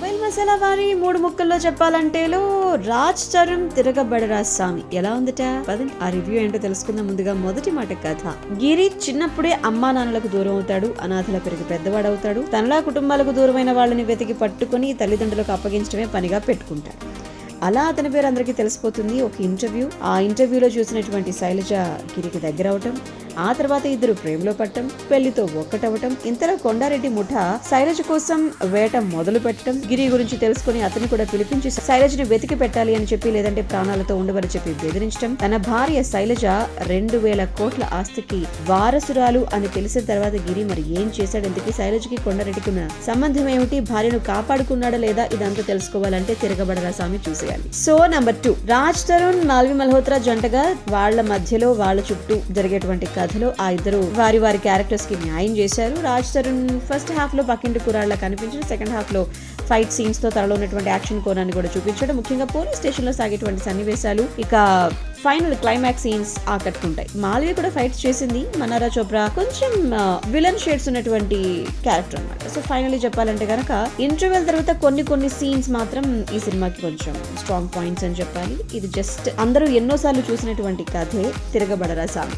Mobile masala వారి 3 ముక్కల్లో చెప్పాలంటేలో రాజ్ తరుణ్ తిరగబడరా స్వామి ఎలా ఉందట పదండి ఆ రివ్యూ ఏంటో తెలుసుకుందాం. ముందుగా మొదటి మాట కథ. గిరి చిన్నప్పుడే అమ్మా నాన్నలకు దూరం అవుతాడు, అనాథల పెరిగి పెద్దవాడవుతాడు. తనలా కుటుంబాలకు దూరమైన వాళ్ళని వెతికి పట్టుకుని తల్లిదండ్రులకు అప్పగించడమే పనిగా పెట్టుకుంటాడు. అలా అతని పేరు అందరికీ తెలిసిపోతుంది. ఒక ఇంటర్వ్యూ, ఆ ఇంటర్వ్యూలో చూసినటువంటి శైలజ గిరికి దగ్గర అవటం, ఆ తర్వాత ఇద్దరు ప్రేమలో పట్టం, పెళ్లితో ఒక్కటవటం. ఇంతలో కొండారెడ్డి ముఠా శైలజ కోసం వేట మొదలు పెట్టడం, గిరి గురించి తెలుసుకుని అతన్ని కూడా పిలిపించి శైలజని వెతికి పెట్టాలి అని చెప్పి, లేదంటే ప్రాణాలతో ఉండవని చెప్పి బెదిరించడం. తన భార్య శైలజ 2,000 కోట్ల ఆస్తికి వారసురాలు అని తెలిసిన తర్వాత గిరి మరి ఏం చేశాడు, ఎందుకు శైలజకి కొండారెడ్డికి ఉన్న సంబంధం ఏమిటి, భార్యను కాపాడుకున్నాడా లేదా, ఇదంతా తెలుసుకోవాలంటే తిరగబడరా స్వామి చూసేయాలి. సో నంబర్ 2, రాజ్ తరుణ్ మాల్వి మల్హోత్రా జంటగా వాళ్ళ మధ్యలో వాళ్ళ చుట్టూ జరిగేటువంటి కథలో ఆ ఇద్దరు వారి వారి క్యారెక్టర్స్ కి న్యాయం చేశారు. రాజ్ తరుణ్ ఫస్ట్ హాఫ్ లో పక్కింటి కుర్రాళ్ళ కనిపించడం, సెకండ్ హాఫ్ లో ఫైట్ సీన్స్ తో తనలో ఉన్నటువంటి యాక్షన్ కోణాన్ని కూడా చూపించడం, ముఖ్యంగా పోలీస్ స్టేషన్ లో సాగేటువంటి సన్నివేశాలు, ఇక ఫైనల్ క్లైమాక్స్ సీన్స్ ఆకట్టుకుంటాయి. మాల్వి కూడా ఫైట్స్ చేసింది. మనారా చోప్రా కొంచెం విలన్ షేడ్స్ ఉన్నటువంటి క్యారెక్టర్ అన్నమాట. సో ఫైనల్లీ చెప్పాలంటే కనుక ఇంటర్వెల్ తర్వాత కొన్ని సీన్స్ మాత్రం ఈ సినిమాకి కొంచెం స్ట్రాంగ్ పాయింట్స్ అని చెప్పాలి. ఇది జస్ట్ అందరూ ఎన్నోసార్లు చూసినటువంటి కథే తిరగబడరా సామి.